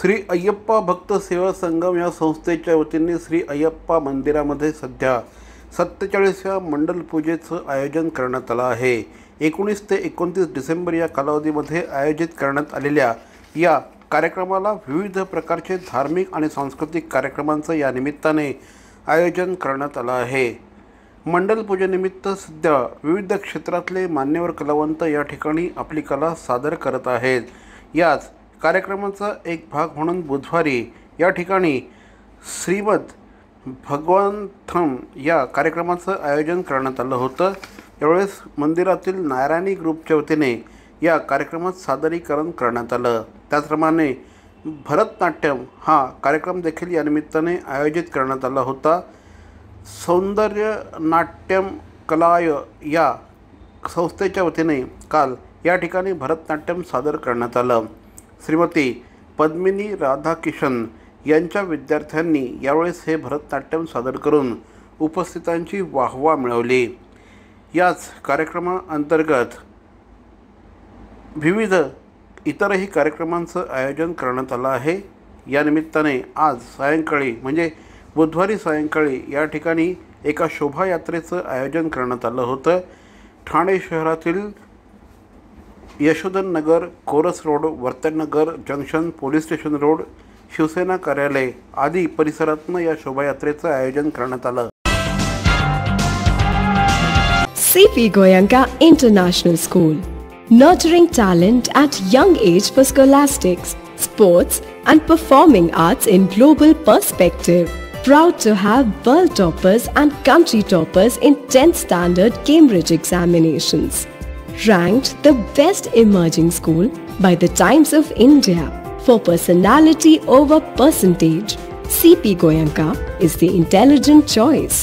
श्री अय्यप्पा भक्त सेवा संगम या संस्थेच्या वतीने श्री अय्यप्पा मंदिरामध्ये सध्या 47व्या मंडल पूजेचं आयोजन करण्यात आलं आहे। 19 ते 29 डिसेंबर या कालावधीमध्ये आयोजित करण्यात आलेल्या या कार्यक्रमाला विविध प्रकारचे धार्मिक आणि सांस्कृतिक कार्यक्रमांचं या निमित्ताने आयोजन करण्यात आलं आहे। मंडल पूजेनिमित्त सध्या विविध क्षेत्रातले मान्यवर कलावंत या ठिकाणी आपली कला सादर करत आहेत। याच कार्यक्रमाचा एक भाग म्हणून बुधवारी या ठिकाणी श्रीमद भगवंथम या कार्यक्रमाचं आयोजन करण्यात आलं होतं। यावेळेस मंदिरातील नारायणी ग्रुपच्या वतीने या कार्यक्रमात सादरीकरण करण्यात आलं। त्याचप्रमाणे भरतनाट्यम हा कार्यक्रम देखील या निमित्ताने आयोजित करण्यात आला होता। सौंदर्य नाट्यम कलाय या संस्थेच्या वतीने काल या ठिकाणी भरतनाट्यम सादर करण्यात आलं। श्रीमती पद्मिनी राधाकिशन यांच्या विद्यार्थ्यांनी यावेळेस हे भरतनाट्यम सादर करून उपस्थितांची वाहवा मिळवली। याच कार्यक्रमाअंतर्गत विविध इतरही कार्यक्रमांचं आयोजन करण्यात आलं आहे। या निमित्ताने आज सायंकाळी म्हणजे बुधवारी सायंकाळी या ठिकाणी एका शोभायात्रेचं आयोजन करण्यात आलं होतं। ठाणे शहरातील यशोधन नगर, कोरस रोड, वर्तनगर junction, police station road, Shivsena कार्यालय आदी परिसरातून या शोभायात्रेचं आयोजन करण्यात आलं। CP Goenka International School, nurturing talent at young age for scholastics, sports and performing arts in global perspective. Proud to have world toppers and country toppers in 10th standard Cambridge examinations. Ranked the best emerging school by the Times of India for personality over percentage, CP Goenka is the intelligent choice.